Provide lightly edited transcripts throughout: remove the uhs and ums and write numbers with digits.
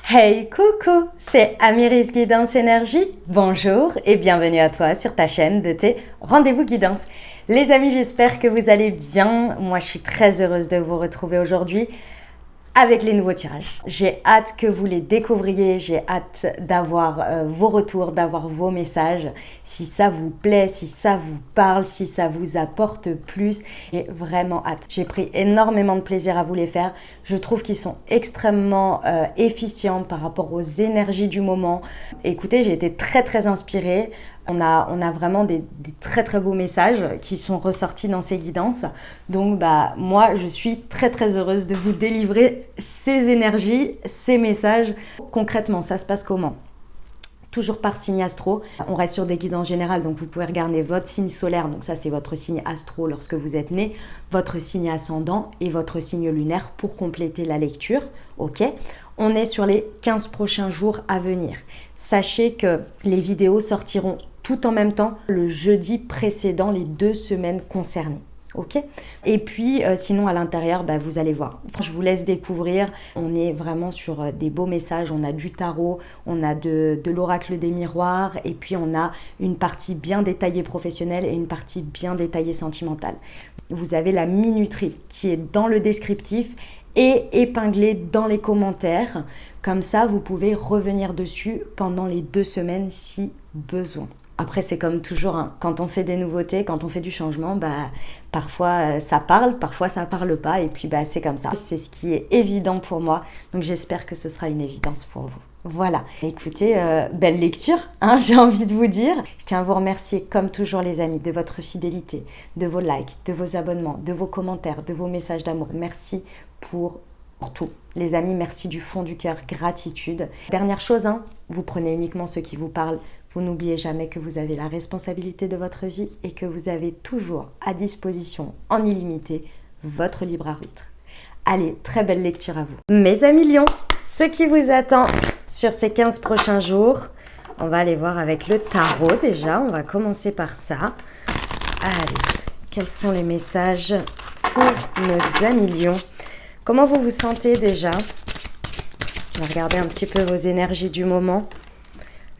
Hey, coucou, c'est Amiris Guidance Énergie. Bonjour et bienvenue à toi sur ta chaîne de tes rendez-vous guidance. Les amis, j'espère que vous allez bien. Moi, je suis très heureuse de vous retrouver aujourd'hui avec les nouveaux tirages. J'ai hâte que vous les découvriez, j'ai hâte d'avoir vos retours, d'avoir vos messages. Si ça vous plaît, si ça vous parle, si ça vous apporte plus, j'ai vraiment hâte. J'ai pris énormément de plaisir à vous les faire. Je trouve qu'ils sont extrêmement efficients par rapport aux énergies du moment. Écoutez, j'ai été très inspirée. On a vraiment des très beaux messages qui sont ressortis dans ces guidances. Donc moi je suis très heureuse de vous délivrer ces énergies, ces messages. Concrètement, ça se passe comment ? Toujours par signe astro. On reste sur des guidances générales, donc vous pouvez regarder votre signe solaire, donc ça c'est votre signe astro lorsque vous êtes né, votre signe ascendant et votre signe lunaire pour compléter la lecture. Ok ? On est sur les 15 prochains jours à venir. Sachez que les vidéos sortiront tout en même temps le jeudi précédent les 2 semaines concernées. Ok ? Et puis sinon à l'intérieur, vous allez voir. Je vous laisse découvrir. On est vraiment sur des beaux messages. On a du tarot, on a de l'oracle des miroirs et puis on a une partie bien détaillée professionnelle et une partie bien détaillée sentimentale. Vous avez la minuterie qui est dans le descriptif et épinglée dans les commentaires. Comme ça, vous pouvez revenir dessus pendant les 2 semaines si besoin. Après, c'est comme toujours, hein, quand on fait des nouveautés, quand on fait du changement, parfois ça parle, parfois ça parle pas, et puis c'est comme ça. C'est ce qui est évident pour moi, donc j'espère que ce sera une évidence pour vous. Voilà, écoutez, belle lecture, hein, j'ai envie de vous dire. Je tiens à vous remercier, comme toujours les amis, de votre fidélité, de vos likes, de vos abonnements, de vos commentaires, de vos messages d'amour. Merci pour tout. Les amis, merci du fond du cœur, gratitude. Dernière chose, hein, vous prenez uniquement ce qui vous parle. Vous n'oubliez jamais que vous avez la responsabilité de votre vie et que vous avez toujours à disposition, en illimité, votre libre arbitre. Allez, très belle lecture à vous. Mes amis lions, ce qui vous attend sur ces 15 prochains jours, on va aller voir avec le tarot déjà. On va commencer par ça. Allez, quels sont les messages pour nos amis lions ? Comment vous vous sentez déjà ? On va regarder un petit peu vos énergies du moment.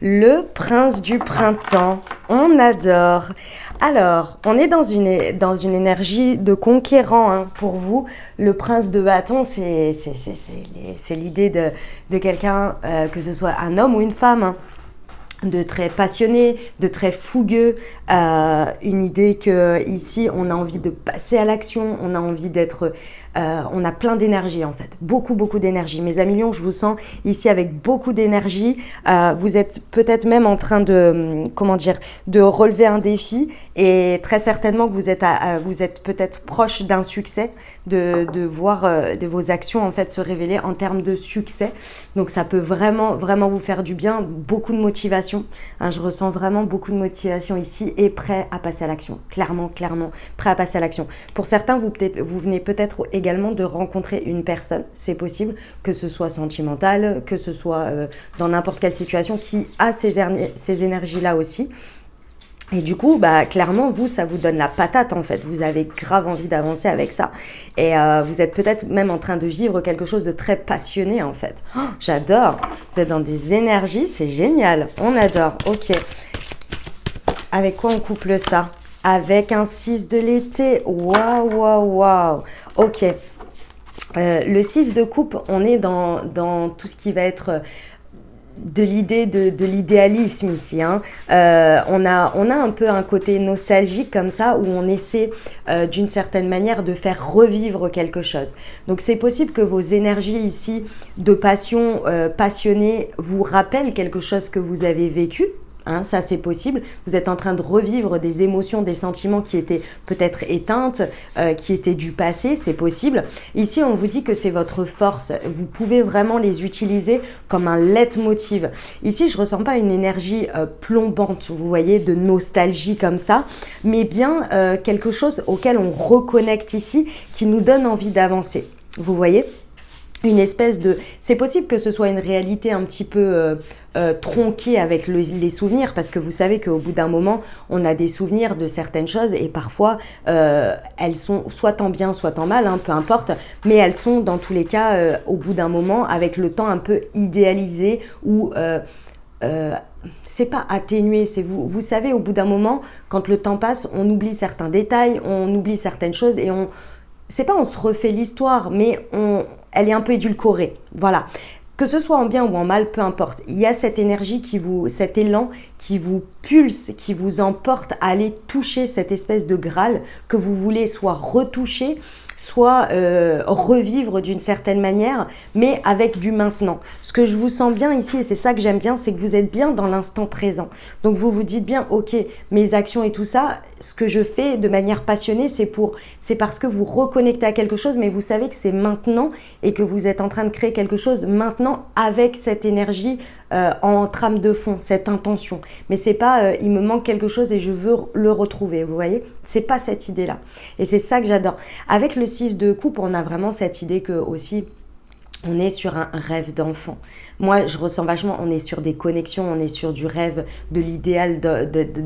Le prince du printemps, on adore. Alors, on est dans une énergie de conquérant, hein, pour vous. Le prince de bâton, c'est l'idée de quelqu'un, que ce soit un homme ou une femme, hein, de très passionné, de très fougueux, une idée que ici on a envie de passer à l'action, on a envie d'être, on a plein d'énergie en fait, beaucoup d'énergie. Mes amis lions, je vous sens ici avec beaucoup d'énergie. Vous êtes peut-être même en train de, de relever un défi et très certainement que vous êtes peut-être proche d'un succès, de voir de vos actions en fait se révéler en termes de succès. Donc ça peut vraiment vous faire du bien, beaucoup de motivation. Hein, je ressens vraiment beaucoup de motivation ici et prêt à passer à l'action. Clairement, prêt à passer à l'action. Pour certains, vous venez peut-être également de rencontrer une personne, c'est possible, que ce soit sentimental, que ce soit dans n'importe quelle situation qui a ces énergies-là aussi. Et du coup, clairement, ça vous donne la patate en fait. Vous avez grave envie d'avancer avec ça. Et vous êtes peut-être même en train de vivre quelque chose de très passionné en fait. Oh, j'adore. Vous êtes dans des énergies, c'est génial. On adore. Ok. Avec quoi on couple ça ? Avec un 6 de l'été. Waouh. Ok. Le 6 de coupe, on est dans tout ce qui va être de l'idée de l'idéalisme ici, hein. On a un peu un côté nostalgique comme ça où on essaie d'une certaine manière de faire revivre quelque chose. Donc c'est possible que vos énergies ici de passion, passionnée vous rappellent quelque chose que vous avez vécu. Hein, ça c'est possible, vous êtes en train de revivre des émotions, des sentiments qui étaient peut-être éteintes, qui étaient du passé, c'est possible. Ici on vous dit que c'est votre force, vous pouvez vraiment les utiliser comme un leitmotiv. Ici je ressens pas une énergie plombante, vous voyez, de nostalgie comme ça, mais bien quelque chose auquel on reconnecte ici, qui nous donne envie d'avancer, vous voyez ? une espèce de... C'est possible que ce soit une réalité un petit peu tronquée avec les souvenirs, parce que vous savez qu'au bout d'un moment, on a des souvenirs de certaines choses et parfois, elles sont soit en bien, soit en mal, hein, peu importe, mais elles sont dans tous les cas, au bout d'un moment, avec le temps un peu idéalisées ou... c'est pas atténué, c'est vous savez, au bout d'un moment, quand le temps passe, on oublie certains détails, on oublie certaines choses et c'est pas on se refait l'histoire, mais elle est un peu édulcorée, voilà. Que ce soit en bien ou en mal, peu importe. Il y a cette énergie cet élan qui vous pulse, qui vous emporte à aller toucher cette espèce de Graal que vous voulez soit retoucher, soit revivre d'une certaine manière, mais avec du maintenant. Ce que je vous sens bien ici, et c'est ça que j'aime bien, c'est que vous êtes bien dans l'instant présent. Donc vous vous dites bien, ok, mes actions et tout ça, ce que je fais de manière passionnée, c'est parce que vous reconnectez à quelque chose, mais vous savez que c'est maintenant et que vous êtes en train de créer quelque chose maintenant avec cette énergie en trame de fond, cette intention. Mais c'est pas il me manque quelque chose et je veux le retrouver, vous voyez? C'est pas cette idée-là. Et c'est ça que j'adore. Avec le 6 de coupe, on a vraiment cette idée que aussi on est sur un rêve d'enfant. Moi, je ressens vachement, on est sur des connexions, on est sur du rêve, de l'idéal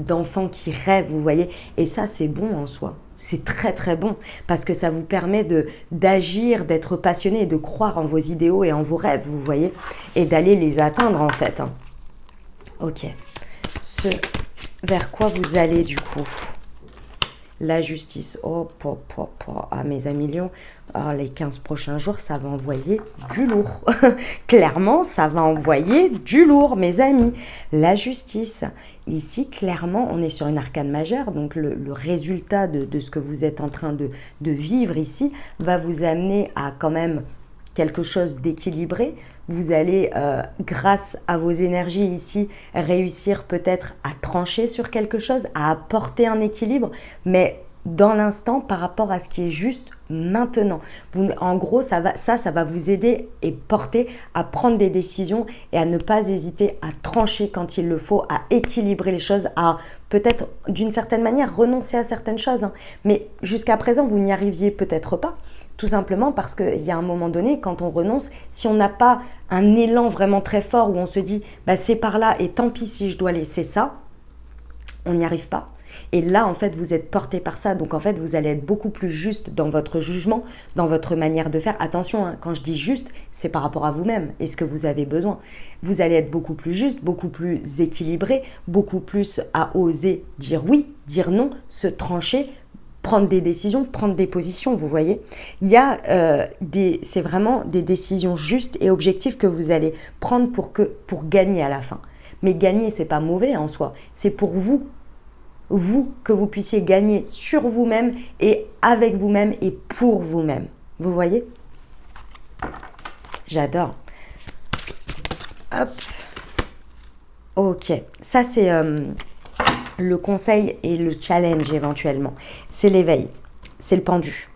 d'enfant qui rêve, vous voyez. Et ça, c'est bon en soi. C'est très très bon parce que ça vous permet d'agir, d'être passionné et de croire en vos idéaux et en vos rêves, vous voyez. Et d'aller les atteindre en fait. Ok. Ce vers quoi vous allez du coup? La justice. Oh, ah, mes amis lions, les 15 prochains jours, ça va envoyer du lourd. Clairement, ça va envoyer du lourd, mes amis. La justice. Ici, clairement, on est sur une arcane majeure. Donc, le résultat de ce que vous êtes en train de vivre ici va vous amener à quand même quelque chose d'équilibré. Vous allez, grâce à vos énergies ici, réussir peut-être à trancher sur quelque chose, à apporter un équilibre, mais dans l'instant par rapport à ce qui est juste maintenant. En gros, ça va vous aider et porter à prendre des décisions et à ne pas hésiter à trancher quand il le faut, à équilibrer les choses, à peut-être d'une certaine manière renoncer à certaines choses. Hein. Mais jusqu'à présent, vous n'y arriviez peut-être pas. Tout simplement parce qu'il y a un moment donné, quand on renonce, si on n'a pas un élan vraiment très fort où on se dit bah, c'est par là et tant pis si je dois laisser ça, on n'y arrive pas. Et là, en fait, vous êtes porté par ça. Donc, en fait, vous allez être beaucoup plus juste dans votre jugement, dans votre manière de faire. Attention, hein, quand je dis juste, c'est par rapport à vous-même et ce que vous avez besoin. Vous allez être beaucoup plus juste, beaucoup plus équilibré, beaucoup plus à oser dire oui, dire non, se trancher, prendre des décisions, prendre des positions, vous voyez. Il y a c'est vraiment des décisions justes et objectives que vous allez prendre pour gagner à la fin. Mais gagner, c'est pas mauvais en soi. C'est pour vous, que vous puissiez gagner sur vous-même et avec vous-même et pour vous-même. Vous voyez? J'adore. Hop. Ok. Ça, c'est le conseil et le challenge éventuellement. C'est l'éveil. C'est le pendu.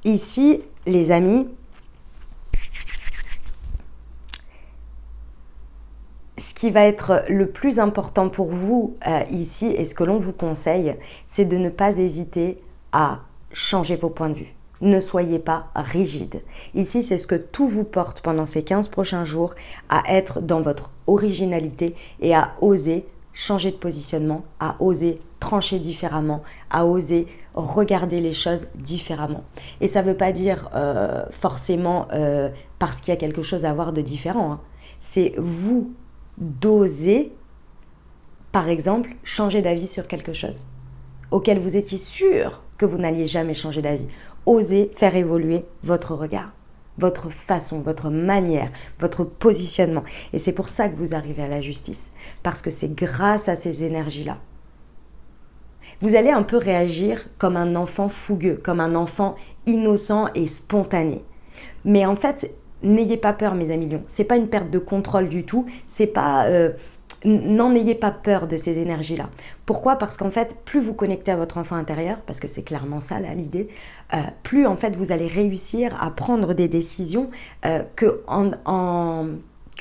Ici, les amis, ce qui va être le plus important pour vous ici et ce que l'on vous conseille, c'est de ne pas hésiter à changer vos points de vue. Ne soyez pas rigide. Ici, c'est ce que tout vous porte pendant ces 15 prochains jours, à être dans votre originalité et à oser changer de positionnement, à oser trancher différemment, à oser regarder les choses différemment. Et ça ne veut pas dire forcément parce qu'il y a quelque chose à voir de différent. Hein. C'est vous d'oser, par exemple, changer d'avis sur quelque chose auquel vous étiez sûr que vous n'alliez jamais changer d'avis. Osez faire évoluer votre regard, votre façon, votre manière, votre positionnement. Et c'est pour ça que vous arrivez à la justice, parce que c'est grâce à ces énergies-là. Vous allez un peu réagir comme un enfant fougueux, comme un enfant innocent et spontané. Mais en fait, n'ayez pas peur, mes amis lions. C'est pas une perte de contrôle du tout. C'est pas... n'en ayez pas peur de ces énergies-là. Pourquoi? Parce qu'en fait, plus vous connectez à votre enfant intérieur, parce que c'est clairement ça là l'idée, plus en fait vous allez réussir à prendre des décisions que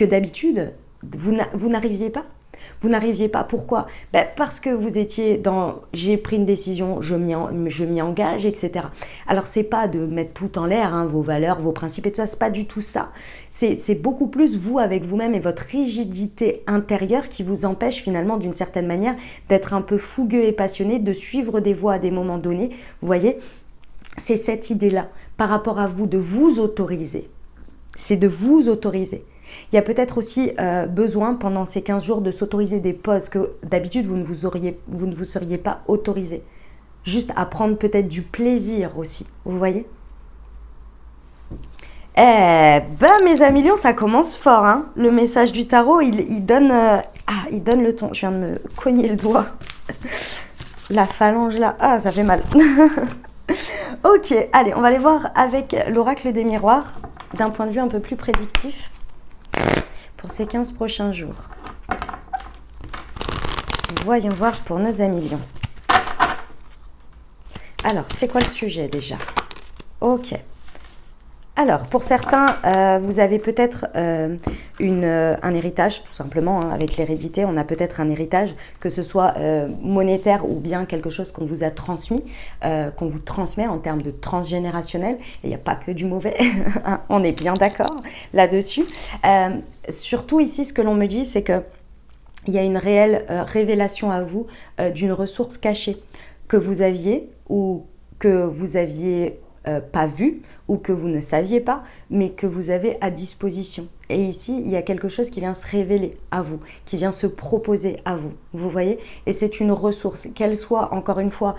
d'habitude vous n'arriviez pas. Vous n'arriviez pas. Pourquoi? Ben, parce que vous étiez dans j'ai pris une décision, je m'y engage, etc. Alors, c'est pas de mettre tout en l'air, hein, vos valeurs, vos principes et tout ça, c'est pas du tout ça. C'est beaucoup plus vous avec vous-même et votre rigidité intérieure qui vous empêche finalement d'une certaine manière d'être un peu fougueux et passionné, de suivre des voies à des moments donnés. Vous voyez, c'est cette idée-là par rapport à vous de vous autoriser. C'est de vous autoriser. Il y a peut-être aussi besoin pendant ces 15 jours de s'autoriser des pauses que d'habitude vous ne vous seriez pas autorisé. Juste à prendre peut-être du plaisir aussi, vous voyez? Eh ben mes amis lions, ça commence fort, hein. Le message du tarot, il donne le ton. Je viens de me cogner le doigt. La phalange là, ça fait mal. Ok, allez, on va aller voir avec l'oracle des miroirs d'un point de vue un peu plus prédictif pour ces 15 prochains jours. Voyons voir pour nos amis lions. Alors, c'est quoi le sujet déjà? Ok. Alors, pour certains, vous avez peut-être un héritage, tout simplement, hein, avec l'hérédité, on a peut-être un héritage, que ce soit monétaire ou bien quelque chose qu'on vous a transmis, qu'on vous transmet en termes de transgénérationnel. Il n'y a pas que du mauvais, hein, on est bien d'accord là-dessus. Surtout ici, ce que l'on me dit, c'est que il y a une réelle révélation à vous d'une ressource cachée que vous aviez ou que vous aviez pas vu ou que vous ne saviez pas, mais que vous avez à disposition. Et ici, il y a quelque chose qui vient se révéler à vous, qui vient se proposer à vous, vous voyez? Et c'est une ressource, qu'elle soit, encore une fois,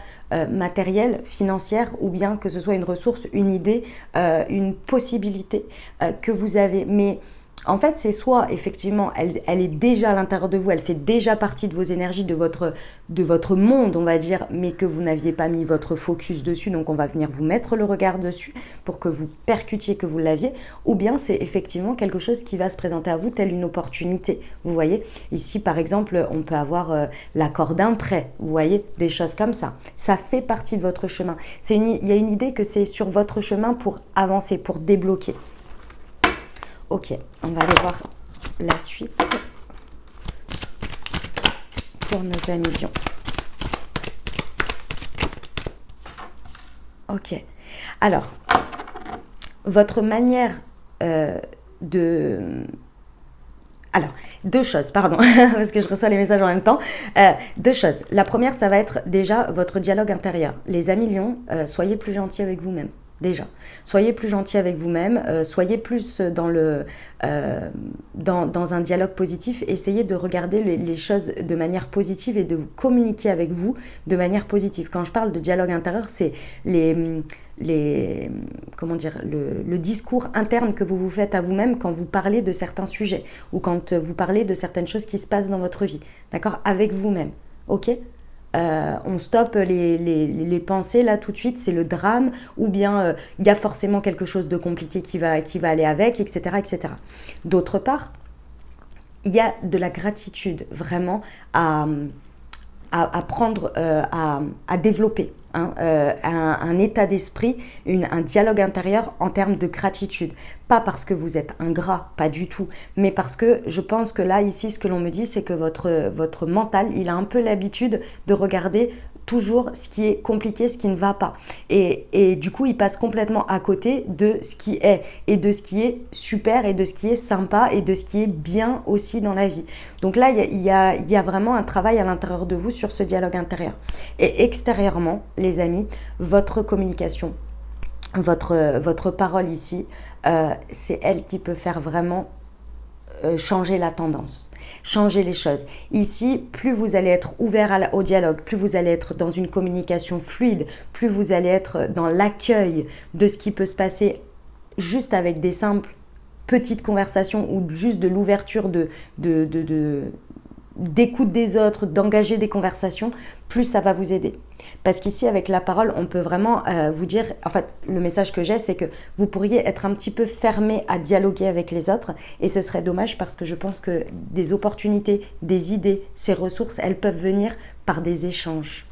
matérielle, financière, ou bien que ce soit une ressource, une idée, une possibilité que vous avez. Mais en fait, c'est soit, effectivement, elle est déjà à l'intérieur de vous, elle fait déjà partie de vos énergies, de votre monde, on va dire, mais que vous n'aviez pas mis votre focus dessus, donc on va venir vous mettre le regard dessus pour que vous percutiez que vous l'aviez, ou bien c'est effectivement quelque chose qui va se présenter à vous telle une opportunité, vous voyez. Ici, par exemple, on peut avoir l'accord d'un prêt, vous voyez, des choses comme ça. Ça fait partie de votre chemin. Il y a une idée que c'est sur votre chemin pour avancer, pour débloquer. Ok, on va aller voir la suite pour nos amis lions. Ok, alors, votre manière de... Alors, deux choses, pardon, parce que je reçois les messages en même temps. Deux choses. La première, ça va être déjà votre dialogue intérieur. Les amis lions, soyez plus gentils avec vous-même. Déjà, soyez plus gentil avec vous-même, soyez plus dans un dialogue positif, essayez de regarder les choses de manière positive et de vous communiquer avec vous de manière positive. Quand je parle de dialogue intérieur, c'est le discours interne que vous vous faites à vous-même quand vous parlez de certains sujets ou quand vous parlez de certaines choses qui se passent dans votre vie, d'accord, avec vous-même, ok? On stoppe les pensées là tout de suite, c'est le drame, ou bien il y a forcément quelque chose de compliqué qui va aller avec, etc., etc. D'autre part, il y a de la gratitude vraiment à prendre, à développer, hein, un état d'esprit, un dialogue intérieur en termes de gratitude. Pas parce que vous êtes ingrat, pas du tout, mais parce que je pense que là, ici, ce que l'on me dit, c'est que votre mental, il a un peu l'habitude de regarder toujours ce qui est compliqué, ce qui ne va pas. Et du coup, il passe complètement à côté de ce qui est, et de ce qui est super, et de ce qui est sympa, et de ce qui est bien aussi dans la vie. Donc là, il y a vraiment un travail à l'intérieur de vous sur ce dialogue intérieur. Et extérieurement, les amis, votre communication, votre parole ici, c'est elle qui peut faire vraiment changer la tendance, changer les choses. Ici, plus vous allez être ouvert au dialogue, plus vous allez être dans une communication fluide, plus vous allez être dans l'accueil de ce qui peut se passer juste avec des simples petites conversations ou juste de l'ouverture d'écoute des autres, d'engager des conversations, plus ça va vous aider. Parce qu'ici, avec la parole, on peut vraiment vous dire, en fait, le message que j'ai, c'est que vous pourriez être un petit peu fermé à dialoguer avec les autres, et ce serait dommage parce que je pense que des opportunités, des idées, ces ressources, elles peuvent venir par des échanges.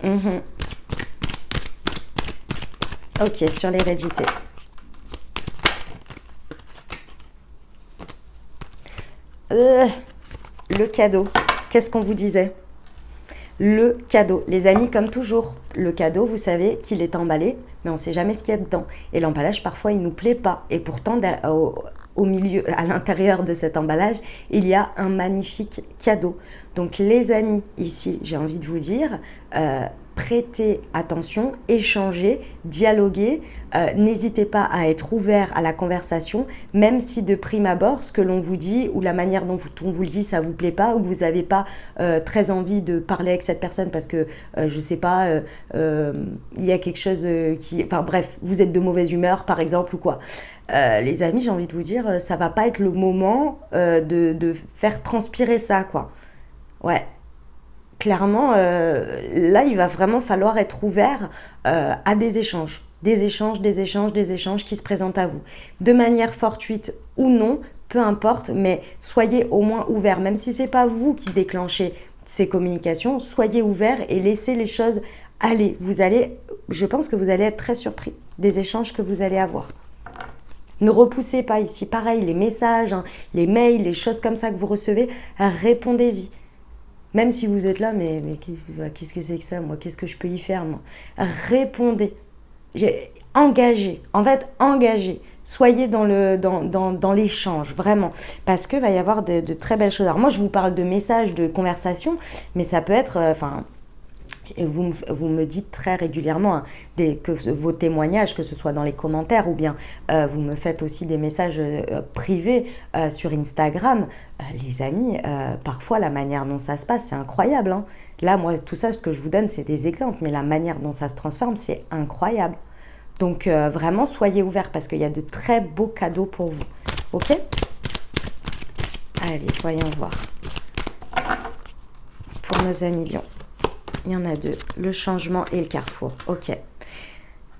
Ok, sur l'hérédité. le cadeau. Qu'est-ce qu'on vous disait? Le cadeau. Les amis, comme toujours, le cadeau, vous savez qu'il est emballé, mais on ne sait jamais ce qu'il y a dedans. Et l'emballage, parfois, il ne nous plaît pas. Et pourtant, au milieu, à l'intérieur de cet emballage, il y a un magnifique cadeau. Donc, les amis, ici, j'ai envie de vous dire, prêtez attention, échangez, dialoguez. N'hésitez pas à être ouvert à la conversation, même si de prime abord, ce que l'on vous dit ou la manière dont on vous le dit, ça ne vous plaît pas ou vous n'avez pas très envie de parler avec cette personne parce que, je ne sais pas, il y a quelque chose qui... Enfin bref, vous êtes de mauvaise humeur par exemple ou quoi. Les amis, j'ai envie de vous dire, ça ne va pas être le moment de faire transpirer ça, quoi. Ouais. Clairement, là, il va vraiment falloir être ouvert à des échanges. Des échanges qui se présentent à vous. De manière fortuite ou non, peu importe, mais soyez au moins ouverts. Même si ce n'est pas vous qui déclenchez ces communications, soyez ouverts et laissez les choses aller. Je pense que vous allez être très surpris des échanges que vous allez avoir. Ne repoussez pas ici. Pareil, les messages, les mails, les choses comme ça que vous recevez, répondez-y. Même si vous êtes là, mais qu'est-ce que c'est que ça, moi? Qu'est-ce que je peux y faire, moi? Répondez. Engagez. En fait, engagez. Soyez dans l'échange, vraiment. Parce qu'il va y avoir de très belles choses. Alors moi, je vous parle de messages, de conversations, mais ça peut être... Vous me dites très régulièrement que vos témoignages, que ce soit dans les commentaires ou bien vous me faites aussi des messages privés sur Instagram. Les amis, parfois la manière dont ça se passe, c'est incroyable. Hein. Là, moi, tout ça, ce que je vous donne, c'est des exemples, mais la manière dont ça se transforme, c'est incroyable. Donc vraiment, soyez ouverts parce qu'il y a de très beaux cadeaux pour vous. Ok? Allez, voyons voir. Pour nos amis Lions. Il y en a deux, le changement et le carrefour. Ok.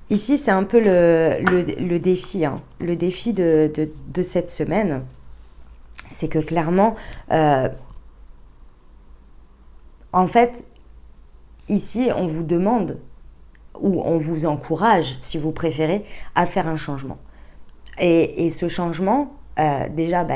Ici, c'est un peu le défi. Hein. Le défi de cette semaine, c'est que clairement, en fait, ici, on vous demande ou on vous encourage, si vous préférez, à faire un changement. Et ce changement, déjà,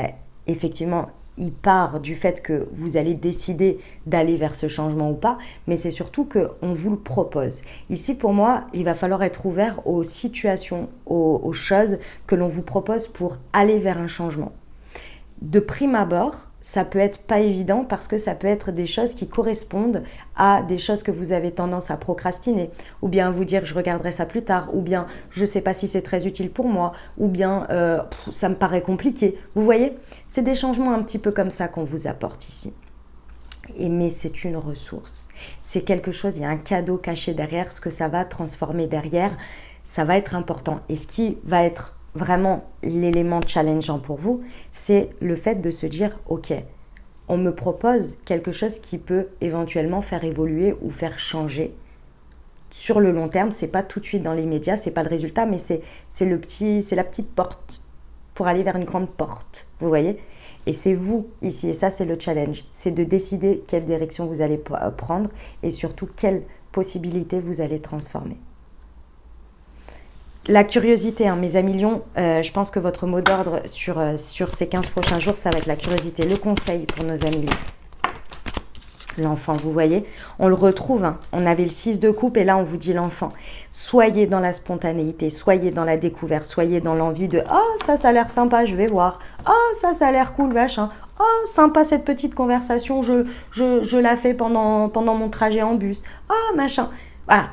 effectivement, il part du fait que vous allez décider d'aller vers ce changement ou pas, mais c'est surtout qu'on vous le propose. Ici, pour moi, il va falloir être ouvert aux situations, aux choses que l'on vous propose pour aller vers un changement. De prime abord, ça peut être pas évident parce que ça peut être des choses qui correspondent à des choses que vous avez tendance à procrastiner, ou bien vous dire je regarderai ça plus tard, ou bien je sais pas si c'est très utile pour moi, ou bien ça me paraît compliqué. Vous voyez, c'est des changements un petit peu comme ça qu'on vous apporte ici. Mais c'est une ressource, c'est quelque chose, il y a un cadeau caché derrière, ce que ça va transformer derrière, ça va être important. Et ce qui va être vraiment l'élément challengeant pour vous, c'est le fait de se dire ok, on me propose quelque chose qui peut éventuellement faire évoluer ou faire changer sur le long terme. C'est pas tout de suite dans les médias, c'est pas le résultat, mais c'est la petite porte pour aller vers une grande porte, vous voyez. Et c'est vous ici, et ça c'est le challenge, c'est de décider quelle direction vous allez prendre et surtout quelle possibilité vous allez transformer. La curiosité, hein, mes amis Lions, je pense que votre mot d'ordre sur ces 15 prochains jours, ça va être la curiosité. Le conseil pour nos amis Lions. L'enfant, vous voyez, on le retrouve, hein. On avait le 6 de coupe et là on vous dit l'enfant. Soyez dans la spontanéité, soyez dans la découverte, soyez dans l'envie de « Oh, ça a l'air sympa, je vais voir. Oh, ça a l'air cool, machin. Oh, sympa cette petite conversation, je la fais pendant mon trajet en bus. Oh, machin. » Voilà.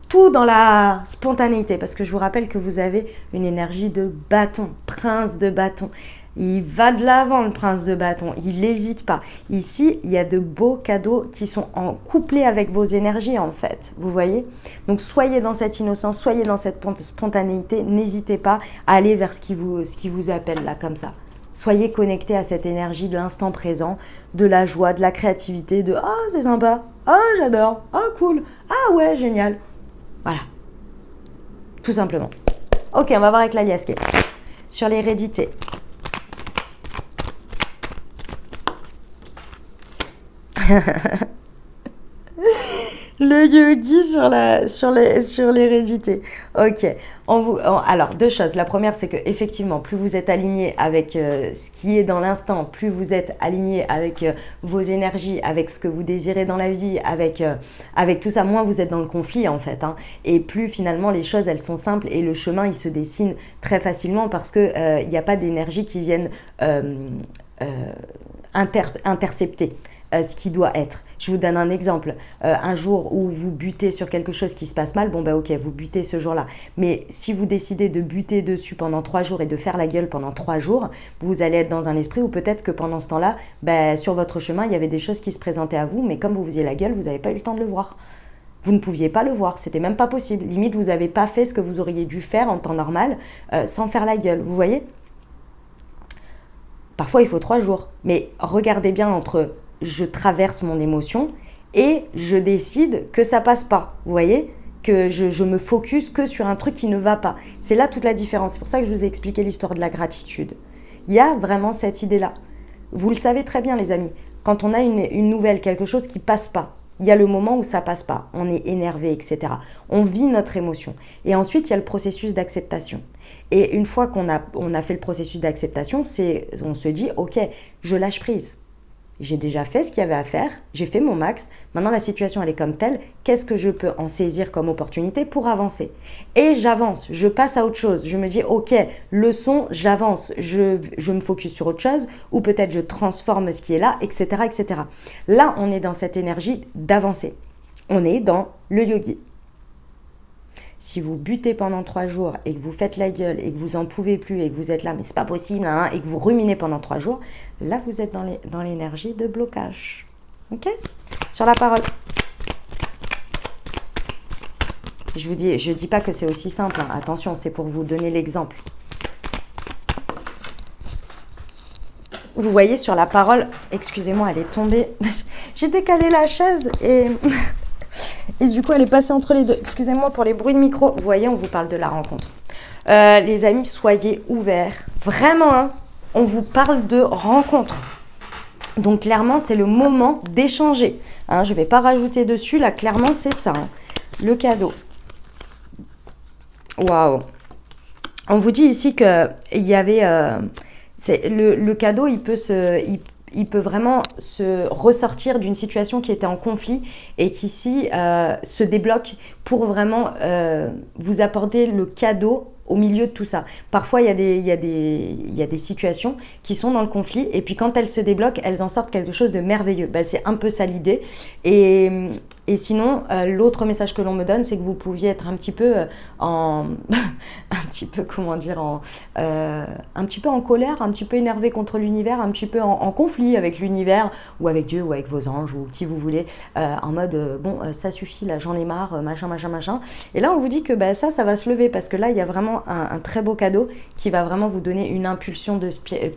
Tout dans la spontanéité, parce que je vous rappelle que vous avez une énergie de bâton, prince de bâton. Il va de l'avant, le prince de bâton, il n'hésite pas. Ici, il y a de beaux cadeaux qui sont couplés avec vos énergies, en fait, vous voyez. Donc, soyez dans cette innocence, soyez dans cette spontanéité, n'hésitez pas à aller vers ce qui vous appelle, là, comme ça. Soyez connectés à cette énergie de l'instant présent, de la joie, de la créativité, de « Oh, c'est sympa, oh, j'adore, oh, cool, ah ouais, génial ». Voilà, tout simplement. Ok, on va voir avec la liasquée. Sur l'hérédité. Le yogi sur l'hérédité. Ok. Alors, deux choses. La première, c'est que effectivement, plus vous êtes aligné avec ce qui est dans l'instant, plus vous êtes aligné avec vos énergies, avec ce que vous désirez dans la vie, avec tout ça, moins vous êtes dans le conflit en fait. Hein. Et plus finalement, les choses, elles sont simples et le chemin, il se dessine très facilement parce qu'il n'y a pas d'énergie qui viennent intercepter ce qui doit être. Je vous donne un exemple. Un jour où vous butez sur quelque chose qui se passe mal, bon bah ok, vous butez ce jour-là. Mais si vous décidez de buter dessus pendant 3 jours et de faire la gueule pendant 3 jours, vous allez être dans un esprit où peut-être que pendant ce temps-là, bah, sur votre chemin, il y avait des choses qui se présentaient à vous, mais comme vous faisiez la gueule, vous n'avez pas eu le temps de le voir. Vous ne pouviez pas le voir, c'était même pas possible. Limite, vous n'avez pas fait ce que vous auriez dû faire en temps normal sans faire la gueule, vous voyez ? Parfois, il faut 3 jours. Mais regardez bien entre je traverse mon émotion et je décide que ça passe pas. Vous voyez ? Que je me focus que sur un truc qui ne va pas. C'est là toute la différence. C'est pour ça que je vous ai expliqué l'histoire de la gratitude. Il y a vraiment cette idée-là. Vous le savez très bien, les amis. Quand on a une nouvelle, quelque chose qui passe pas, il y a le moment où ça passe pas. On est énervé, etc. On vit notre émotion. Et ensuite, il y a le processus d'acceptation. Et une fois qu'on a fait le processus d'acceptation, on se dit, ok, je lâche prise. J'ai déjà fait ce qu'il y avait à faire, j'ai fait mon max, maintenant la situation elle est comme telle, qu'est-ce que je peux en saisir comme opportunité pour avancer ? Et j'avance, je passe à autre chose, je me dis ok, leçon, j'avance, je me focus sur autre chose, ou peut-être je transforme ce qui est là, etc., etc. Là, on est dans cette énergie d'avancer, on est dans le yogi. Si vous butez pendant 3 jours et que vous faites la gueule et que vous en pouvez plus et que vous êtes là, mais c'est pas possible, hein, et que vous ruminez pendant 3 jours, là vous êtes dans l'énergie de blocage. Ok ? Sur la parole. Je dis pas que c'est aussi simple, hein. Attention, c'est pour vous donner l'exemple. Vous voyez sur la parole, excusez-moi, elle est tombée. J'ai décalé la chaise et du coup, elle est passée entre les deux. Excusez-moi pour les bruits de micro. Vous voyez, on vous parle de la rencontre. Les amis, soyez ouverts. Vraiment, hein, on vous parle de rencontre. Donc, clairement, c'est le moment d'échanger. Hein, je ne vais pas rajouter dessus. Là, clairement, c'est ça. Hein. Le cadeau. Waouh. On vous dit ici qu'il y avait... le cadeau, il peut vraiment se ressortir d'une situation qui était en conflit et qui ici se débloque pour vraiment vous apporter le cadeau au milieu de tout ça. Parfois, il y a des situations qui sont dans le conflit et puis quand elles se débloquent, elles en sortent quelque chose de merveilleux. Ben, c'est un peu ça l'idée. Et sinon, l'autre message que l'on me donne, c'est que vous pouviez être un petit peu un petit peu, comment dire, un petit peu en colère, un petit peu énervé contre l'univers, un petit peu en conflit avec l'univers ou avec Dieu ou avec vos anges ou qui vous voulez, en mode bon, ça suffit, là, j'en ai marre, machin. Et là, on vous dit que bah, ça va se lever parce que là, il y a vraiment un très beau cadeau qui va vraiment vous donner une impulsion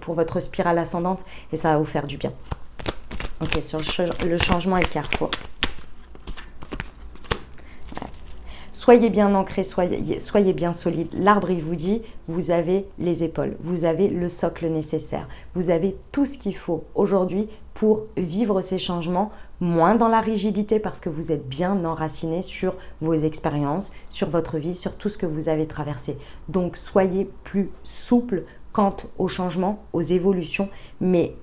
pour votre spirale ascendante et ça va vous faire du bien. Ok, sur le changement et le carrefour. Soyez bien ancrés, soyez bien solides. L'arbre, il vous dit, vous avez les épaules, vous avez le socle nécessaire, vous avez tout ce qu'il faut aujourd'hui pour vivre ces changements, moins dans la rigidité parce que vous êtes bien enracinés sur vos expériences, sur votre vie, sur tout ce que vous avez traversé. Donc, soyez plus souples quant aux changements, aux évolutions, mais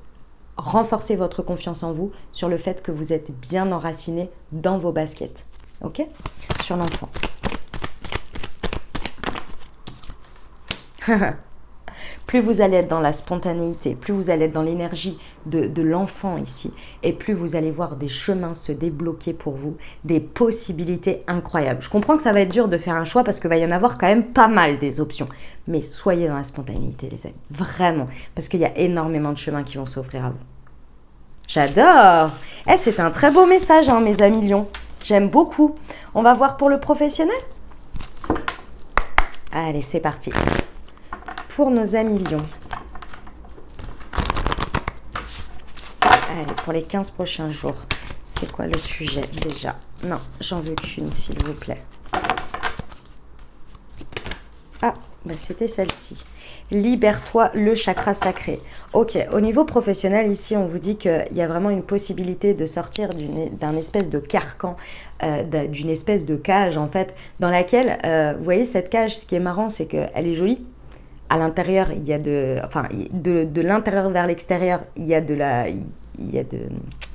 renforcez votre confiance en vous sur le fait que vous êtes bien enracinés dans vos baskets. Ok ? Sur l'enfant. Plus vous allez être dans la spontanéité, plus vous allez être dans l'énergie de l'enfant ici, et plus vous allez voir des chemins se débloquer pour vous, des possibilités incroyables. Je comprends que ça va être dur de faire un choix parce qu'il va y en avoir quand même pas mal des options. Mais soyez dans la spontanéité, les amis. Vraiment. Parce qu'il y a énormément de chemins qui vont s'offrir à vous. J'adore. C'est un très beau message, hein, mes amis lions. J'aime beaucoup. On va voir pour le professionnel. Allez, c'est parti. Pour nos amis lions. Allez, pour les 15 prochains jours. C'est quoi le sujet déjà? Non, j'en veux qu'une, s'il vous plaît. Ah, bah c'était celle-ci. Libère-toi le chakra sacré. Ok, au niveau professionnel, ici, on vous dit qu'il y a vraiment une possibilité de sortir d'un espèce de carcan, d'une espèce de cage, en fait, dans laquelle, vous voyez, cette cage, ce qui est marrant, c'est qu'elle est jolie. À l'intérieur, il y a de l'intérieur vers l'extérieur, il y a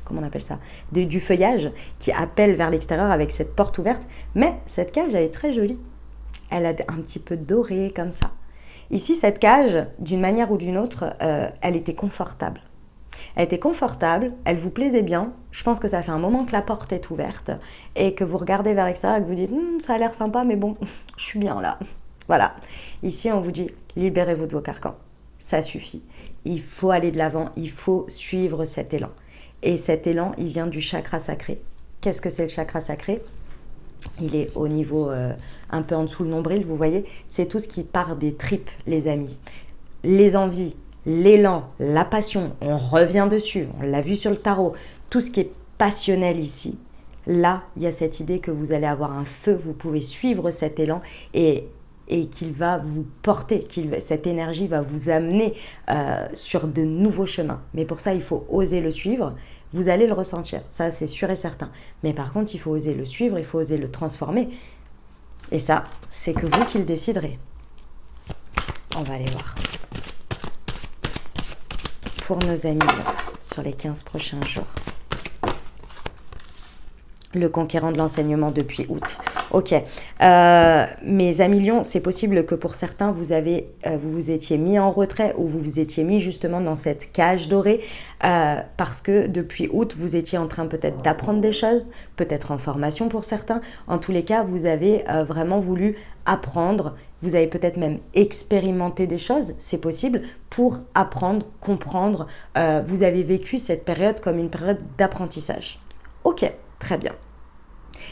comment on appelle ça, du feuillage qui appelle vers l'extérieur avec cette porte ouverte. Mais cette cage, elle est très jolie. Elle a un petit peu doré comme ça. Ici, cette cage, d'une manière ou d'une autre, elle était confortable. Elle était confortable, elle vous plaisait bien. Je pense que ça fait un moment que la porte est ouverte et que vous regardez vers l'extérieur et que vous dites ça a l'air sympa, mais bon, je suis bien là. Voilà. Ici, on vous dit libérez-vous de vos carcans. Ça suffit. Il faut aller de l'avant, il faut suivre cet élan. Et cet élan, il vient du chakra sacré. Qu'est-ce que c'est le chakra sacré ? Il est au niveau un peu en dessous le nombril, vous voyez. C'est tout ce qui part des tripes, les amis. Les envies, l'élan, la passion, on revient dessus. On l'a vu sur le tarot. Tout ce qui est passionnel ici. Là, il y a cette idée que vous allez avoir un feu. Vous pouvez suivre cet élan et qu'il va vous porter, cette énergie va vous amener sur de nouveaux chemins. Mais pour ça, il faut oser le suivre. Vous allez le ressentir, ça c'est sûr et certain. Mais par contre, il faut oser le suivre, il faut oser le transformer. Et ça, c'est que vous qui le déciderez. On va aller voir. Pour nos amis, sur les 15 prochains jours. Le conquérant de l'enseignement depuis août. Ok, mes amis lions, c'est possible que pour certains, vous vous étiez mis en retrait ou vous vous étiez mis justement dans cette cage dorée parce que depuis août, vous étiez en train peut-être d'apprendre des choses, peut-être en formation pour certains. En tous les cas, vous avez vraiment voulu apprendre, vous avez peut-être même expérimenté des choses, c'est possible, pour apprendre, comprendre. Vous avez vécu cette période comme une période d'apprentissage. Ok, très bien.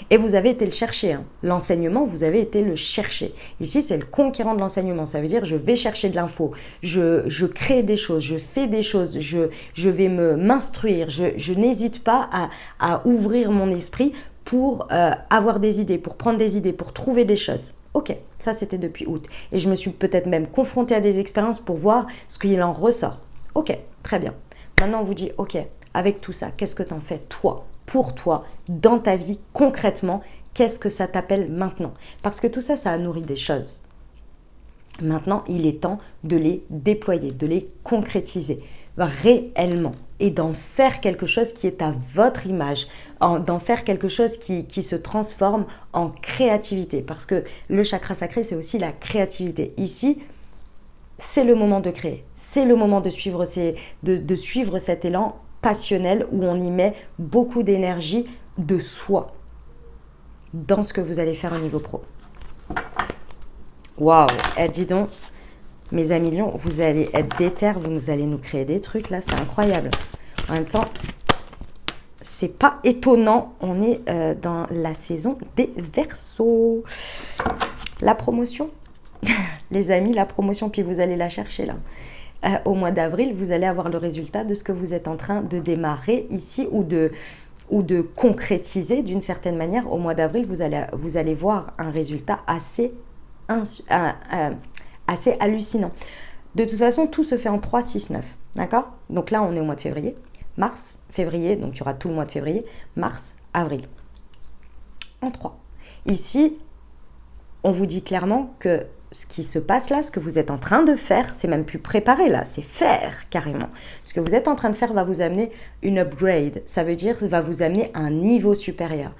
Et vous avez été le chercher, hein. L'enseignement, vous avez été le chercher. Ici, c'est le conquérant de l'enseignement. Ça veut dire je vais chercher de l'info, je crée des choses, je fais des choses, je vais m'instruire, je n'hésite pas à ouvrir mon esprit pour avoir des idées, pour prendre des idées, pour trouver des choses. Ok, ça c'était depuis août. Et je me suis peut-être même confrontée à des expériences pour voir ce qu'il en ressort. Ok, très bien. Maintenant, on vous dit, ok, avec tout ça, qu'est-ce que tu en fais toi ? Pour toi, dans ta vie, concrètement, qu'est-ce que ça t'appelle maintenant ? Parce que tout ça, ça a nourri des choses. Maintenant, il est temps de les déployer, de les concrétiser réellement et d'en faire quelque chose qui est à votre image, d'en faire quelque chose qui se transforme en créativité. Parce que le chakra sacré, c'est aussi la créativité. Ici, c'est le moment de créer, c'est le moment de suivre cet élan passionnel où on y met beaucoup d'énergie de soi dans ce que vous allez faire au niveau pro. Waouh, dis donc, mes amis lions, vous allez être déter, vous allez nous créer des trucs là, c'est incroyable. En même temps, c'est pas étonnant, on est dans la saison des Verseaux. La promotion, les amis, la promotion, puis vous allez la chercher là. Au mois d'avril, vous allez avoir le résultat de ce que vous êtes en train de démarrer ici ou de concrétiser d'une certaine manière. Au mois d'avril, vous allez voir un résultat assez hallucinant. De toute façon, tout se fait en 3, 6, 9. D'accord ? Donc là, on est au mois de février. Mars, février, donc il y aura tout le mois de février. Mars, avril. En 3. Ici, on vous dit clairement que ce qui se passe là, ce que vous êtes en train de faire, c'est même plus préparer là, c'est faire carrément. Ce que vous êtes en train de faire va vous amener une upgrade. Ça veut dire va vous amener à un niveau supérieur.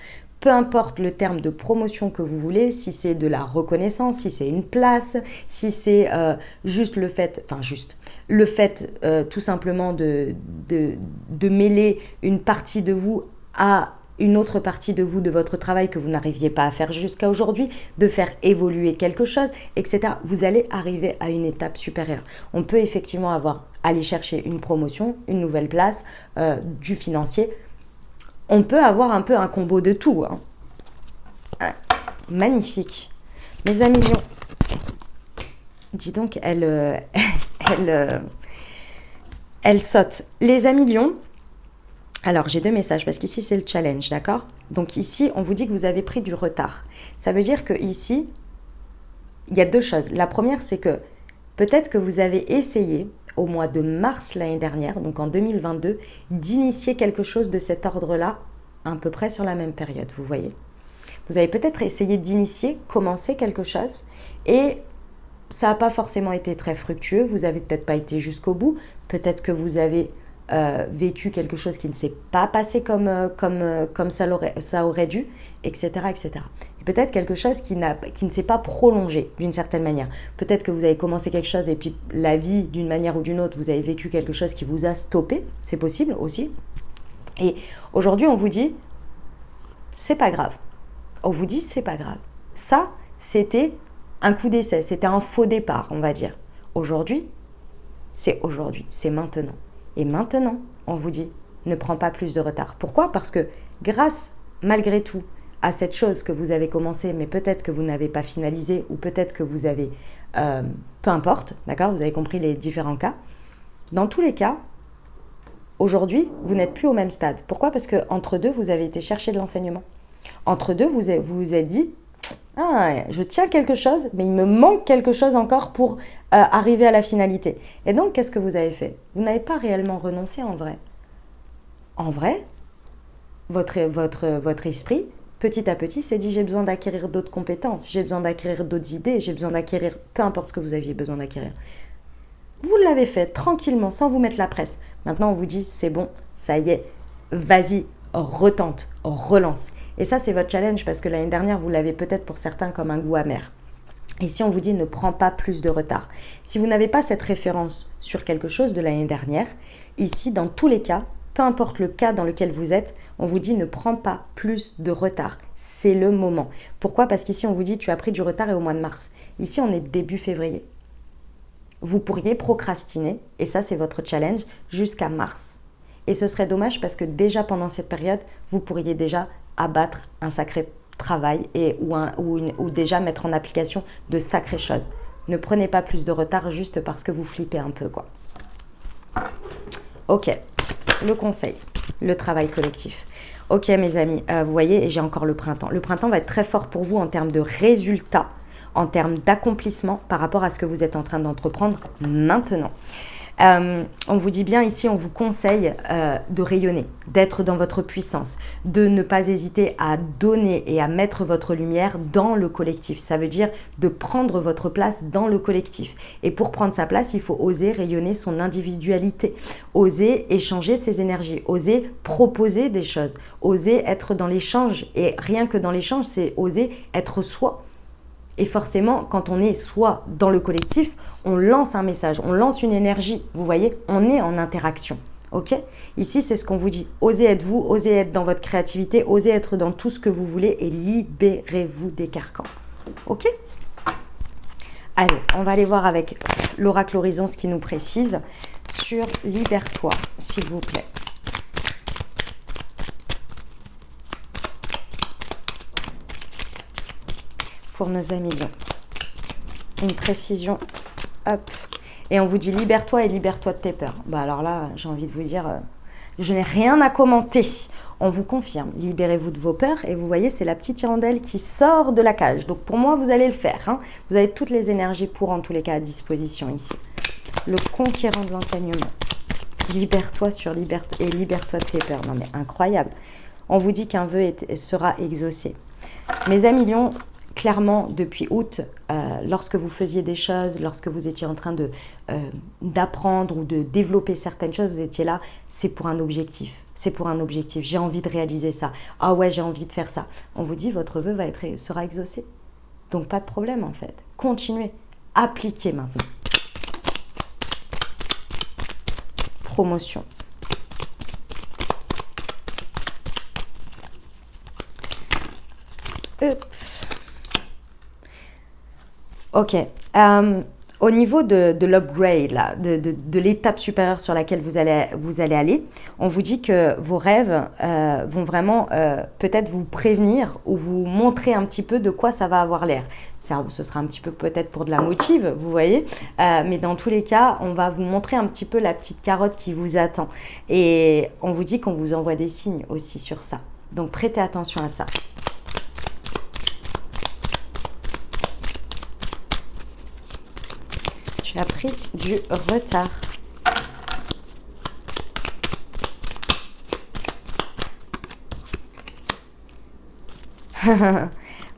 Peu importe le terme de promotion que vous voulez, si c'est de la reconnaissance, si c'est une place, si c'est juste le fait, tout simplement de mêler une partie de vous à une autre partie de vous, de votre travail que vous n'arriviez pas à faire jusqu'à aujourd'hui, de faire évoluer quelque chose, etc. Vous allez arriver à une étape supérieure. On peut effectivement aller chercher une promotion, une nouvelle place, du financier. On peut avoir un peu un combo de tout. Hein. Magnifique. Mes amis lions, dis donc, elle saute. Les amis lions, alors, j'ai 2 messages parce qu'ici, c'est le challenge, d'accord ? Donc ici, on vous dit que vous avez pris du retard. Ça veut dire que ici, il y a deux choses. La première, c'est que peut-être que vous avez essayé au mois de mars l'année dernière, donc en 2022, d'initier quelque chose de cet ordre-là à peu près sur la même période, vous voyez. Vous avez peut-être essayé d'initier, commencer quelque chose et ça n'a pas forcément été très fructueux, vous n'avez peut-être pas été jusqu'au bout, peut-être que vous avez vécu quelque chose qui ne s'est pas passé comme ça aurait dû, etc. etc. Et peut-être quelque chose qui ne s'est pas prolongé d'une certaine manière. Peut-être que vous avez commencé quelque chose et puis la vie, d'une manière ou d'une autre, vous avez vécu quelque chose qui vous a stoppé, c'est possible aussi. Et aujourd'hui, on vous dit, c'est pas grave. On vous dit, c'est pas grave. Ça, c'était un coup d'essai, c'était un faux départ, on va dire. Aujourd'hui, c'est maintenant. Et maintenant, on vous dit, ne prends pas plus de retard. Pourquoi ? Parce que grâce, malgré tout, à cette chose que vous avez commencé, mais peut-être que vous n'avez pas finalisé, ou peut-être que vous avez, peu importe, d'accord ? Vous avez compris les différents cas. Dans tous les cas, aujourd'hui, vous n'êtes plus au même stade. Pourquoi ? Parce qu'entre deux, vous avez été chercher de l'enseignement. Entre deux, vous vous êtes dit, ah, je tiens quelque chose, mais il me manque quelque chose encore pour arriver à la finalité. Et donc, qu'est-ce que vous avez fait ? Vous n'avez pas réellement renoncé en vrai. En vrai, votre esprit, petit à petit, s'est dit, j'ai besoin d'acquérir d'autres compétences, j'ai besoin d'acquérir d'autres idées, j'ai besoin d'acquérir peu importe ce que vous aviez besoin d'acquérir. Vous l'avez fait tranquillement, sans vous mettre la presse. Maintenant, on vous dit, c'est bon, ça y est, vas-y, retente, relance. Et ça, c'est votre challenge parce que l'année dernière, vous l'avez peut-être pour certains comme un goût amer. Ici, on vous dit ne prends pas plus de retard. Si vous n'avez pas cette référence sur quelque chose de l'année dernière, ici, dans tous les cas, peu importe le cas dans lequel vous êtes, on vous dit ne prends pas plus de retard. C'est le moment. Pourquoi ? Parce qu'ici, on vous dit tu as pris du retard et au mois de mars. Ici, on est début février. Vous pourriez procrastiner, et ça, c'est votre challenge, jusqu'à mars. Et ce serait dommage parce que déjà pendant cette période, vous pourriez déjà abattre un sacré travail ou déjà mettre en application de sacrées choses. Ne prenez pas plus de retard juste parce que vous flippez un peu, quoi. Ok, le conseil, le travail collectif. Ok mes amis, vous voyez, et j'ai encore le printemps. Le printemps va être très fort pour vous en termes de résultats, en termes d'accomplissement par rapport à ce que vous êtes en train d'entreprendre maintenant. On vous dit bien ici, on vous conseille de rayonner, d'être dans votre puissance, de ne pas hésiter à donner et à mettre votre lumière dans le collectif. Ça veut dire de prendre votre place dans le collectif. Et pour prendre sa place, il faut oser rayonner son individualité, oser échanger ses énergies, oser proposer des choses, oser être dans l'échange. Et rien que dans l'échange, c'est oser être soi. Et forcément, quand on est soit dans le collectif, on lance un message, on lance une énergie. Vous voyez, on est en interaction. Ok ? Ici, c'est ce qu'on vous dit. Osez être vous, osez être dans votre créativité, osez être dans tout ce que vous voulez et libérez-vous des carcans. Ok ? Allez, on va aller voir avec l'oracle Horizon ce qui nous précise sur Libère-toi, s'il vous plaît. Pour nos amis lions. Une précision, hop. Et on vous dit libère-toi et libère-toi de tes peurs. Bah alors là, j'ai envie de vous dire, je n'ai rien à commenter. On vous confirme, libérez-vous de vos peurs. Et vous voyez, c'est la petite hirondelle qui sort de la cage. Donc pour moi, vous allez le faire. Hein. Vous avez toutes les énergies pour, en tous les cas, à disposition ici. Le conquérant de l'enseignement. Libère-toi et libère-toi de tes peurs. Non mais incroyable. On vous dit qu'un vœu sera exaucé. Mes amis lions, clairement, depuis août, lorsque vous faisiez des choses, lorsque vous étiez en train d'apprendre ou de développer certaines choses, vous étiez là, c'est pour un objectif. C'est pour un objectif. J'ai envie de réaliser ça. Ah ouais, j'ai envie de faire ça. On vous dit, votre vœu sera exaucé. Donc, pas de problème, en fait. Continuez. Appliquez maintenant. Promotion. Ok, au niveau de l'upgrade, là, de l'étape supérieure sur laquelle vous allez aller, on vous dit que vos rêves vont vraiment peut-être vous prévenir ou vous montrer un petit peu de quoi ça va avoir l'air. Ce sera un petit peu peut-être pour de la motive, vous voyez, mais dans tous les cas, on va vous montrer un petit peu la petite carotte qui vous attend. Et on vous dit qu'on vous envoie des signes aussi sur ça. Donc prêtez attention à ça. Tu as pris du retard.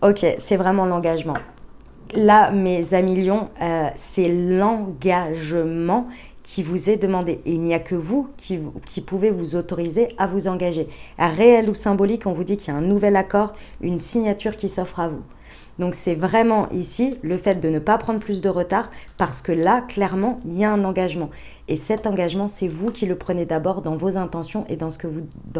Ok, c'est vraiment l'engagement. Là, mes amis lions, c'est l'engagement qui vous est demandé. Et il n'y a que vous qui pouvez vous autoriser à vous engager. Réel ou symbolique, on vous dit qu'il y a un nouvel accord, une signature qui s'offre à vous. Donc c'est vraiment ici le fait de ne pas prendre plus de retard parce que là, clairement, il y a un engagement. Et cet engagement, c'est vous qui le prenez d'abord dans vos intentions et dans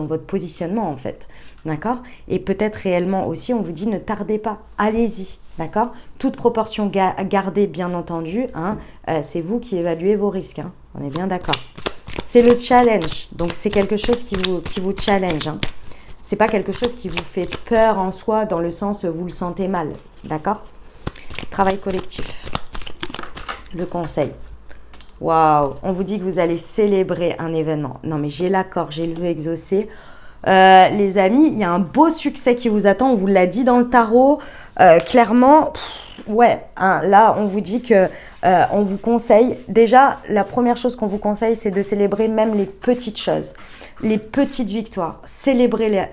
votre positionnement en fait. D'accord? Et peut-être réellement aussi, on vous dit ne tardez pas, allez-y. D'accord? Toute proportion gardée, bien entendu. Hein, c'est vous qui évaluez vos risques. Hein, on est bien d'accord. C'est le challenge. Donc c'est quelque chose qui vous challenge. Hein. C'est pas quelque chose qui vous fait peur en soi dans le sens où vous le sentez mal. D'accord? Travail collectif. Le conseil. Waouh! On vous dit que vous allez célébrer un événement. Non mais j'ai l'accord, j'ai le vœu exaucé. Les amis, il y a un beau succès qui vous attend. On vous l'a dit dans le tarot. Clairement, ouais, hein, là, on vous dit que on vous conseille. Déjà, la première chose qu'on vous conseille, c'est de célébrer même les petites choses, les petites victoires. Célébrez-les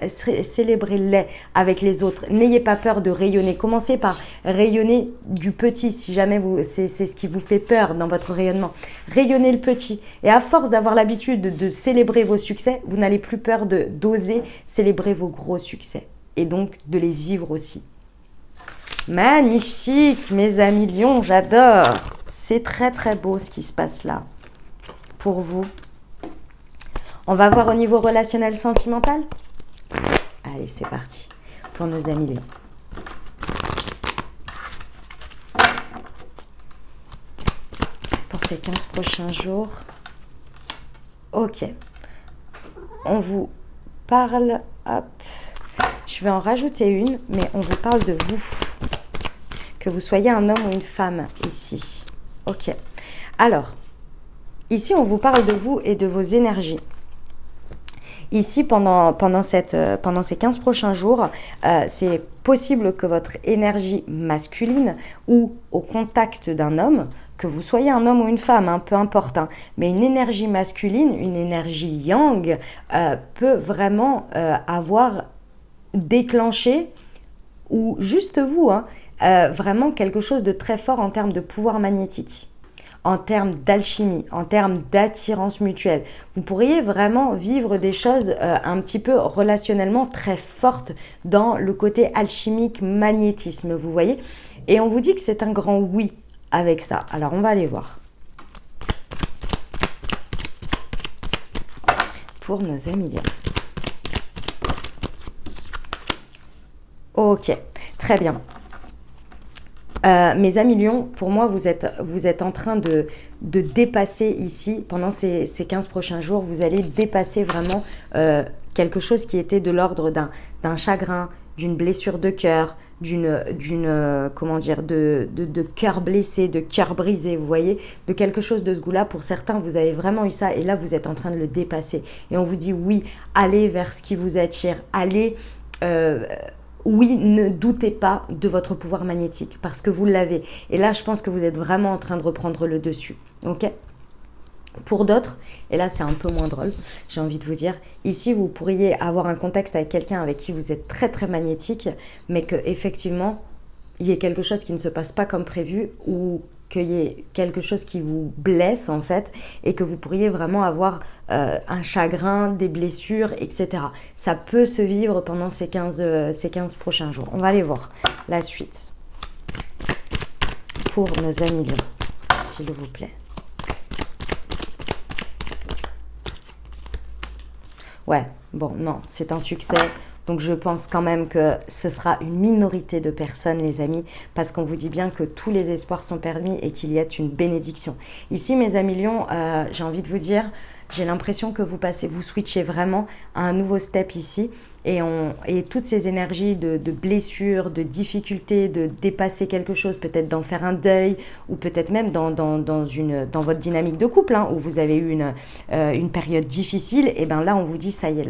avec les autres. N'ayez pas peur de rayonner. Commencez par rayonner du petit, si jamais c'est ce qui vous fait peur dans votre rayonnement. Rayonnez le petit. Et à force d'avoir l'habitude de célébrer vos succès, vous n'allez plus peur d'oser célébrer vos gros succès. Et donc, de les vivre aussi. Magnifique, mes amis lions, j'adore. C'est très très beau ce qui se passe là pour vous. On va voir au niveau relationnel sentimental. Allez, c'est parti pour nos amis lions. Pour ces 15 prochains jours. Ok. On vous parle... Hop. Je vais en rajouter une, mais on vous parle de vous. Que vous soyez un homme ou une femme ici. Ok. Alors, ici, on vous parle de vous et de vos énergies. Ici, pendant ces 15 prochains jours, c'est possible que votre énergie masculine ou au contact d'un homme, que vous soyez un homme ou une femme, hein, peu importe, hein, mais une énergie masculine, une énergie yang, peut vraiment avoir déclenché, ou juste vous, hein, vraiment quelque chose de très fort en termes de pouvoir magnétique, en termes d'alchimie, en termes d'attirance mutuelle. Vous pourriez vraiment vivre des choses un petit peu relationnellement très fortes dans le côté alchimique, magnétisme, vous voyez. Et on vous dit que c'est un grand oui avec ça. Alors, on va aller voir. Pour nos amis lions. Ok, très bien. Mes amis lions, pour moi, vous êtes en train de dépasser ici, pendant ces 15 prochains jours, vous allez dépasser vraiment quelque chose qui était de l'ordre d'un chagrin, d'une blessure de cœur, comment dire, de cœur blessé, de cœur brisé, vous voyez, de quelque chose de ce goût-là. Pour certains, vous avez vraiment eu ça et là, vous êtes en train de le dépasser. Et on vous dit oui, allez vers ce qui vous attire, allez... oui, ne doutez pas de votre pouvoir magnétique parce que vous l'avez. Et là, je pense que vous êtes vraiment en train de reprendre le dessus. Ok ? Pour d'autres, et là c'est un peu moins drôle, j'ai envie de vous dire, ici vous pourriez avoir un contexte avec quelqu'un avec qui vous êtes très très magnétique, mais qu'effectivement, il y ait quelque chose qui ne se passe pas comme prévu ou qu'il y ait quelque chose qui vous blesse en fait et que vous pourriez vraiment avoir un chagrin, des blessures, etc. Ça peut se vivre pendant ces 15 prochains jours. On va aller voir la suite pour nos amis lions, s'il vous plaît. Ouais, bon, non, c'est un succès. Donc, je pense quand même que ce sera une minorité de personnes, les amis, parce qu'on vous dit bien que tous les espoirs sont permis et qu'il y a une bénédiction. Ici, mes amis lions, j'ai envie de vous dire, j'ai l'impression que vous switchez vraiment à un nouveau step ici. Et toutes ces énergies de blessures, de difficultés, de dépasser quelque chose, peut-être d'en faire un deuil, ou peut-être même dans votre dynamique de couple, hein, où vous avez eu une période difficile, et bien là, on vous dit, ça y est,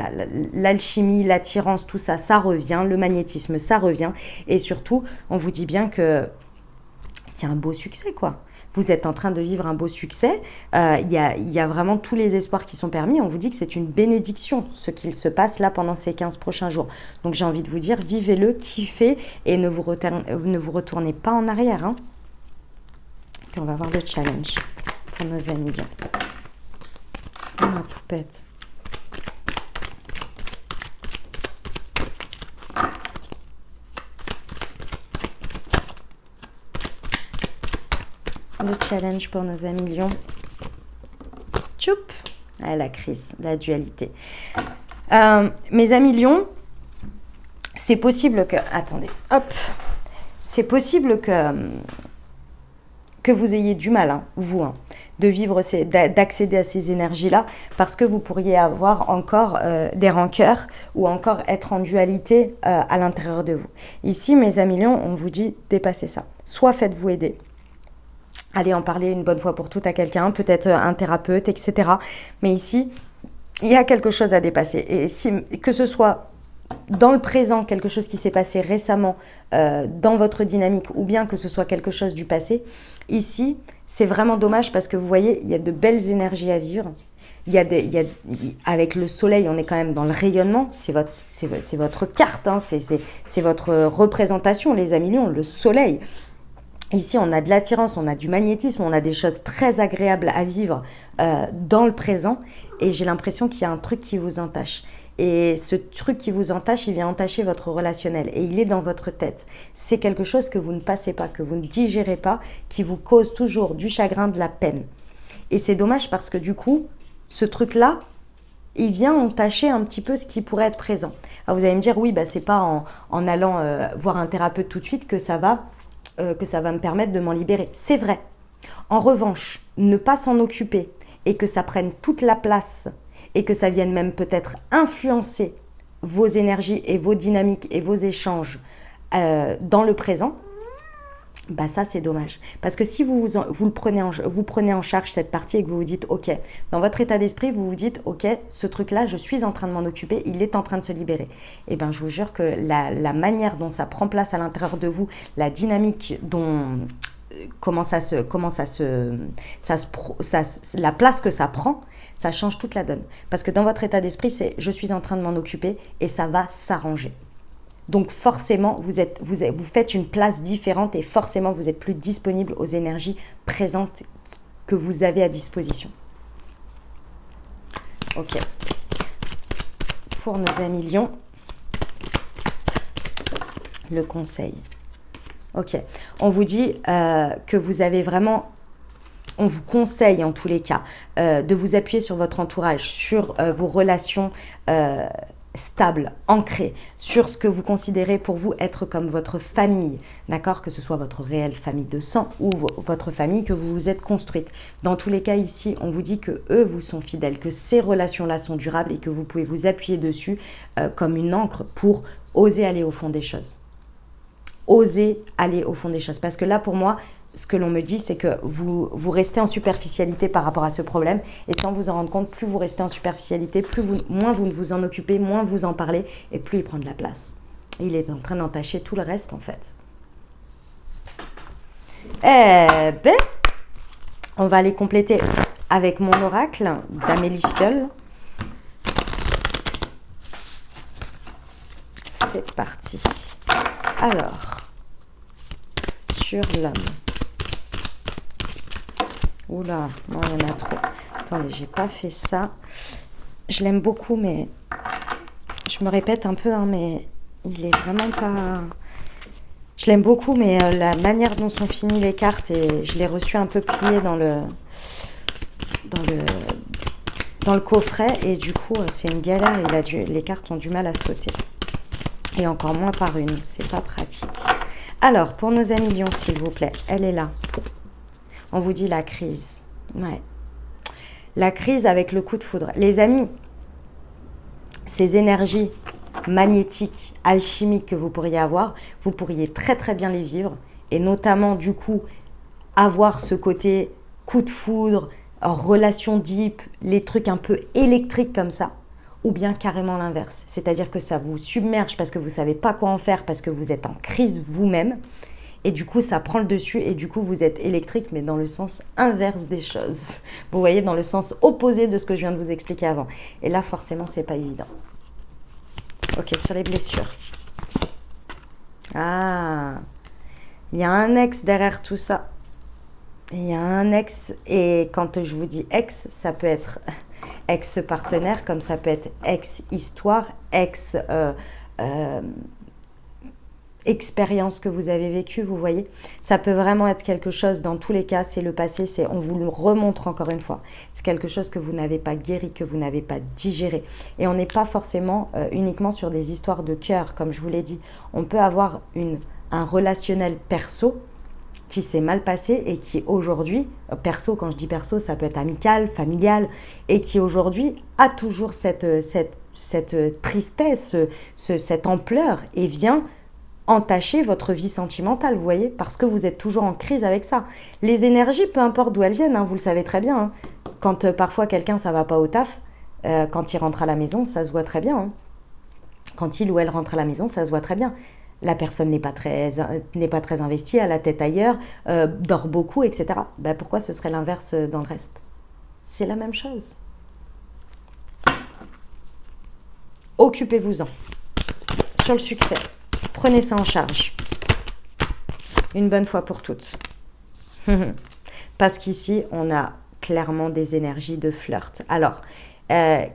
l'alchimie, l'attirance, tout ça, ça revient, le magnétisme, ça revient. Et surtout, on vous dit bien qu'il y a un beau succès, quoi. vous êtes en train de vivre un beau succès. Il y a vraiment tous les espoirs qui sont permis. On vous dit que c'est une bénédiction, ce qu'il se passe là pendant ces 15 prochains jours. Donc j'ai envie de vous dire, vivez-le, kiffez et ne vous retournez pas en arrière. Hein. Et on va voir le challenge pour nos amis. Oh, ma poupette. Le challenge pour nos amis lions. Tchoup. Ah, la crise, la dualité. Mes amis lions, c'est possible que... Attendez, hop. C'est possible que vous ayez du mal, hein, vous, hein, de vivre, d'accéder à ces énergies-là, parce que vous pourriez avoir encore des rancœurs ou encore être en dualité à l'intérieur de vous. Ici, mes amis lions, on vous dit dépassez ça. Soit faites-vous aider. Allez en parler une bonne fois pour toutes à quelqu'un, peut-être un thérapeute, etc. Mais ici, il y a quelque chose à dépasser. Et que ce soit dans le présent, quelque chose qui s'est passé récemment dans votre dynamique, ou bien que ce soit quelque chose du passé, ici, c'est vraiment dommage parce que vous voyez, il y a de belles énergies à vivre. Avec le soleil, on est quand même dans le rayonnement. C'est votre carte, hein, c'est votre représentation, les amis lions, le soleil. Ici, on a de l'attirance, on a du magnétisme, on a des choses très agréables à vivre dans le présent. Et j'ai l'impression qu'il y a un truc qui vous entache. Et ce truc qui vous entache, il vient entacher votre relationnel. Et il est dans votre tête. C'est quelque chose que vous ne passez pas, que vous ne digérez pas, qui vous cause toujours du chagrin, de la peine. Et c'est dommage parce que du coup, ce truc-là, il vient entacher un petit peu ce qui pourrait être présent. Alors vous allez me dire, oui, bah, c'est pas en allant voir un thérapeute tout de suite que ça va me permettre de m'en libérer. C'est vrai. En revanche, ne pas s'en occuper et que ça prenne toute la place et que ça vienne même peut-être influencer vos énergies et vos dynamiques et vos échanges dans le présent, bah ça c'est dommage. Parce que si vous prenez en charge cette partie et que vous vous dites ok, dans votre état d'esprit vous vous dites ok, ce truc là je suis en train de m'en occuper, il est en train de se libérer, et ben je vous jure que la manière dont ça prend place à l'intérieur de vous, la dynamique dont la place que ça prend, ça change toute la donne. Parce que dans votre état d'esprit c'est je suis en train de m'en occuper et ça va s'arranger. Donc forcément, vous faites une place différente et forcément, vous êtes plus disponible aux énergies présentes que vous avez à disposition. Ok. Pour nos amis lions, le conseil. Ok. On vous dit que vous avez vraiment... On vous conseille en tous les cas de vous appuyer sur votre entourage, sur vos relations stable, ancré sur ce que vous considérez pour vous être comme votre famille, d'accord, que ce soit votre réelle famille de sang ou votre famille que vous vous êtes construite. Dans tous les cas ici, on vous dit que eux vous sont fidèles, que ces relations-là sont durables et que vous pouvez vous appuyer dessus comme une encre pour oser aller au fond des choses. Oser aller au fond des choses. Parce que là, pour moi, ce que l'on me dit, c'est que vous restez en superficialité par rapport à ce problème. Et sans vous en rendre compte, plus vous restez en superficialité, moins vous vous en occupez, moins vous en parlez, et plus il prend de la place. Et il est en train d'entacher tout le reste, en fait. Eh ben, on va aller compléter avec mon oracle d'Amélie Fiol. C'est parti. Alors, sur l'homme. Oula, non, il y en a trop. Attendez, j'ai pas fait ça. Je l'aime beaucoup, mais je me répète un peu, hein, mais il est vraiment pas... Je l'aime beaucoup, mais la manière dont sont finies les cartes, et je l'ai reçu un peu plié dans le coffret, et du coup, c'est une galère. Les cartes ont du mal à sauter. Et encore moins par une, c'est pas pratique. Alors, pour nos amis lions, s'il vous plaît, elle est là. On vous dit la crise. Ouais. La crise avec le coup de foudre. Les amis, ces énergies magnétiques, alchimiques que vous pourriez avoir, vous pourriez très très bien les vivre. Et notamment, du coup, avoir ce côté coup de foudre, relation deep, les trucs un peu électriques comme ça. Ou bien carrément l'inverse. C'est-à-dire que ça vous submerge parce que vous ne savez pas quoi en faire, parce que vous êtes en crise vous-même. Et du coup, ça prend le dessus et du coup, vous êtes électrique, mais dans le sens inverse des choses. Vous voyez, dans le sens opposé de ce que je viens de vous expliquer avant. Et là, forcément, c'est pas évident. Ok, sur les blessures. Ah, il y a un ex derrière tout ça. Il y a un ex, et quand je vous dis ex, ça peut être ex-partenaire, comme ça peut être ex-histoire, expérience que vous avez vécue, vous voyez. Ça peut vraiment être quelque chose, dans tous les cas, c'est le passé, c'est on vous le remontre encore une fois. C'est quelque chose que vous n'avez pas guéri, que vous n'avez pas digéré. Et on n'est pas forcément uniquement sur des histoires de cœur, comme je vous l'ai dit. On peut avoir un relationnel perso qui s'est mal passé et qui aujourd'hui, perso, quand je dis perso, ça peut être amical, familial, et qui aujourd'hui a toujours cette tristesse, cette ampleur, et vient entacher votre vie sentimentale, vous voyez, parce que vous êtes toujours en crise avec ça. Les énergies, peu importe d'où elles viennent, hein, vous le savez très bien, hein. Quand parfois quelqu'un, ça va pas au taf, quand il rentre à la maison, ça se voit très bien, hein. Quand il ou elle rentre à la maison, ça se voit très bien. La personne n'est pas très investie, a la tête ailleurs, dort beaucoup, etc. Ben pourquoi ce serait l'inverse dans le reste? C'est la même chose. Occupez-vous-en. Sur le succès, prenez ça en charge. Une bonne fois pour toutes. Parce qu'ici, on a clairement des énergies de flirt. Alors,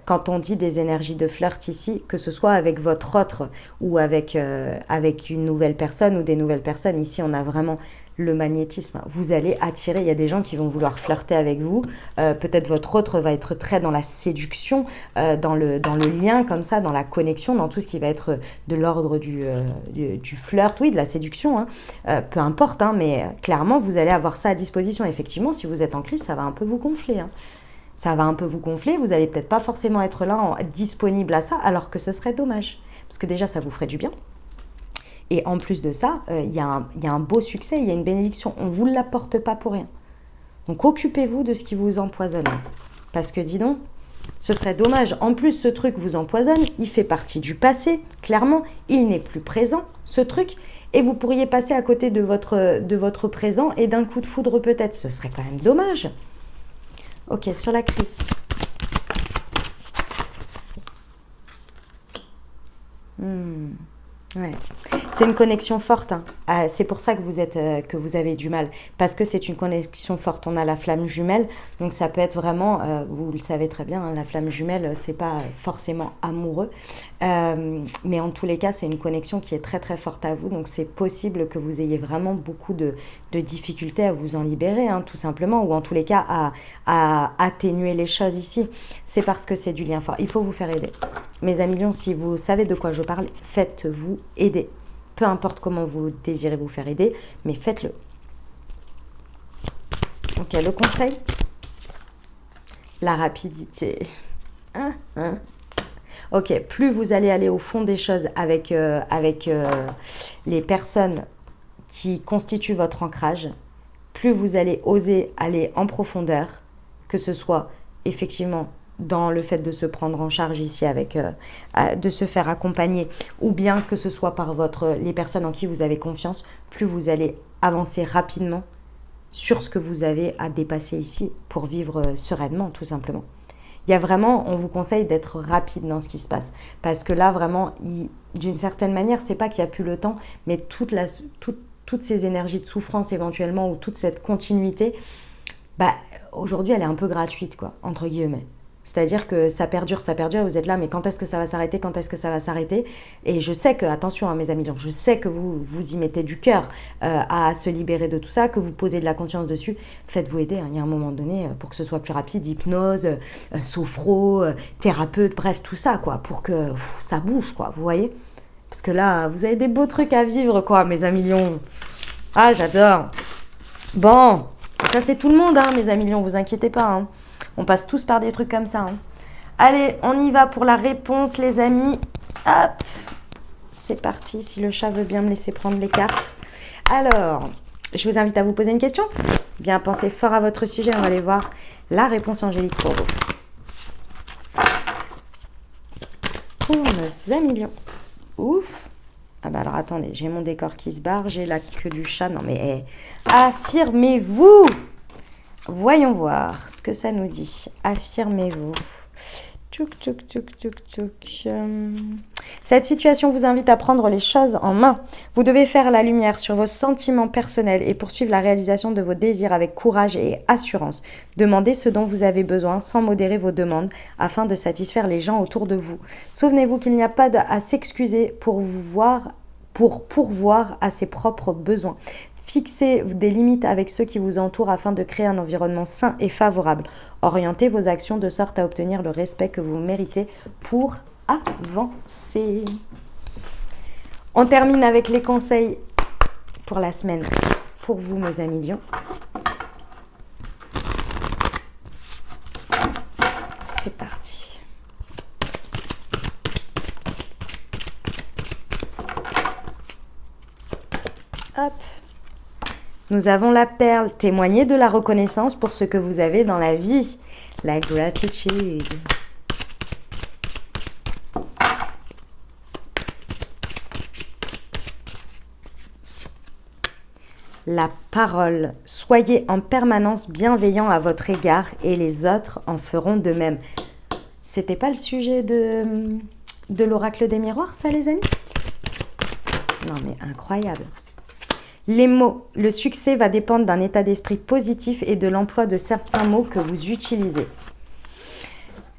quand on dit des énergies de flirt ici, que ce soit avec votre autre ou avec une nouvelle personne ou des nouvelles personnes, ici on a vraiment le magnétisme. Vous allez attirer, il y a des gens qui vont vouloir flirter avec vous, peut-être votre autre va être très dans la séduction, dans le lien comme ça, dans la connexion, dans tout ce qui va être de l'ordre du flirt, oui, de la séduction, hein. Peu importe, hein, mais clairement vous allez avoir ça à disposition. Effectivement, si vous êtes en crise, ça va un peu vous gonfler, hein. Ça va un peu vous gonfler, vous n'allez peut-être pas forcément être là, disponible à ça, alors que ce serait dommage. Parce que déjà, ça vous ferait du bien. Et en plus de ça, il y a un beau succès, il y a une bénédiction. On ne vous l'apporte pas pour rien. Donc, occupez-vous de ce qui vous empoisonne. Parce que, dis donc, ce serait dommage. En plus, ce truc vous empoisonne, il fait partie du passé, clairement. Il n'est plus présent, ce truc. Et vous pourriez passer à côté de votre présent et d'un coup de foudre peut-être. Ce serait quand même dommage. Ok, sur la crise. Ouais. C'est une connexion forte, hein. C'est pour ça que vous avez du mal, parce que c'est une connexion forte. On a la flamme jumelle, donc ça peut être vraiment, vous le savez très bien, hein, la flamme jumelle, c'est pas forcément amoureux, mais en tous les cas, c'est une connexion qui est très très forte à vous, donc c'est possible que vous ayez vraiment beaucoup de difficultés à vous en libérer, hein, tout simplement, ou en tous les cas à atténuer les choses ici. C'est parce que c'est du lien fort. Il faut vous faire aider. Mes amis lions, si vous savez de quoi je parle, faites-vous aider. Peu importe comment vous désirez vous faire aider, mais faites-le. Ok, le conseil, la rapidité. Ok, plus vous allez aller au fond des choses avec les personnes qui constituent votre ancrage, plus vous allez oser aller en profondeur, que ce soit effectivement dans le fait de se prendre en charge ici, de se faire accompagner, ou bien que ce soit par les personnes en qui vous avez confiance, plus vous allez avancer rapidement sur ce que vous avez à dépasser ici pour vivre sereinement, tout simplement. Il y a vraiment, on vous conseille d'être rapide dans ce qui se passe, parce que là, vraiment, d'une certaine manière, c'est pas qu'il n'y a plus le temps, mais toutes ces énergies de souffrance éventuellement, ou toute cette continuité, aujourd'hui, elle est un peu gratuite, quoi, entre guillemets. C'est-à-dire que ça perdure, vous êtes là, mais quand est-ce que ça va s'arrêter? Et je sais que, attention à mes amis, donc je sais que vous y mettez du cœur à se libérer de tout ça, que vous posez de la conscience dessus. Faites-vous aider, hein. Il y a un moment donné, pour que ce soit plus rapide, hypnose, sophro, thérapeute, bref, tout ça, quoi, pour que ça bouge, quoi, vous voyez? Parce que là, vous avez des beaux trucs à vivre, quoi, mes amis lions. Ah, j'adore. Bon, ça c'est tout le monde, hein, mes amis lions, vous inquiétez pas, hein. On passe tous par des trucs comme ça, hein. Allez, on y va pour la réponse, les amis. Hop, c'est parti, si le chat veut bien me laisser prendre les cartes. Alors, je vous invite à vous poser une question. Bien pensez fort à votre sujet, on va aller voir la réponse angélique pour vous. Pour nos amis lions. Ouf. Ah bah alors attendez, j'ai mon décor qui se barre, j'ai la queue du chat. Non mais affirmez-vous. Voyons voir ce que ça nous dit. Affirmez-vous. Tchouk, tchouk, tchouk, tchouk, tchouk. Cette situation vous invite à prendre les choses en main. Vous devez faire la lumière sur vos sentiments personnels et poursuivre la réalisation de vos désirs avec courage et assurance. Demandez ce dont vous avez besoin sans modérer vos demandes afin de satisfaire les gens autour de vous. Souvenez-vous qu'il n'y a pas à s'excuser pour pourvoir à ses propres besoins. Fixez des limites avec ceux qui vous entourent afin de créer un environnement sain et favorable. Orientez vos actions de sorte à obtenir le respect que vous méritez pour avancer. On termine avec les conseils pour la semaine pour vous, mes amis lions. C'est parti. Hop. Nous avons la perle. Témoignez de la reconnaissance pour ce que vous avez dans la vie. La gratitude. La parole. Soyez en permanence bienveillant à votre égard et les autres en feront de même. C'était pas le sujet de l'oracle des miroirs, ça, les amis? Non, mais incroyable. Les mots. Le succès va dépendre d'un état d'esprit positif et de l'emploi de certains mots que vous utilisez.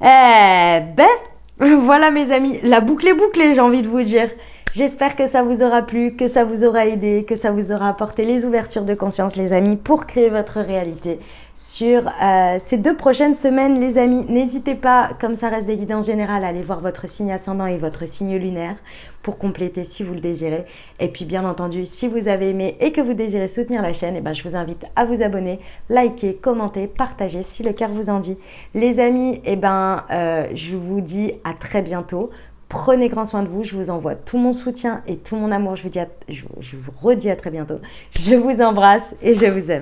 Voilà, mes amis. La boucle est bouclée, j'ai envie de vous dire. J'espère que ça vous aura plu, que ça vous aura aidé, que ça vous aura apporté les ouvertures de conscience, les amis, pour créer votre réalité. Sur ces 2 prochaines semaines, les amis, n'hésitez pas, comme ça reste des guidances générales, à aller voir votre signe ascendant et votre signe lunaire pour compléter si vous le désirez. Et puis, bien entendu, si vous avez aimé et que vous désirez soutenir la chaîne, je vous invite à vous abonner, liker, commenter, partager si le cœur vous en dit. Les amis, je vous dis à très bientôt. Prenez grand soin de vous, je vous envoie tout mon soutien et tout mon amour. Je vous redis à très bientôt. Je vous embrasse et je vous aime.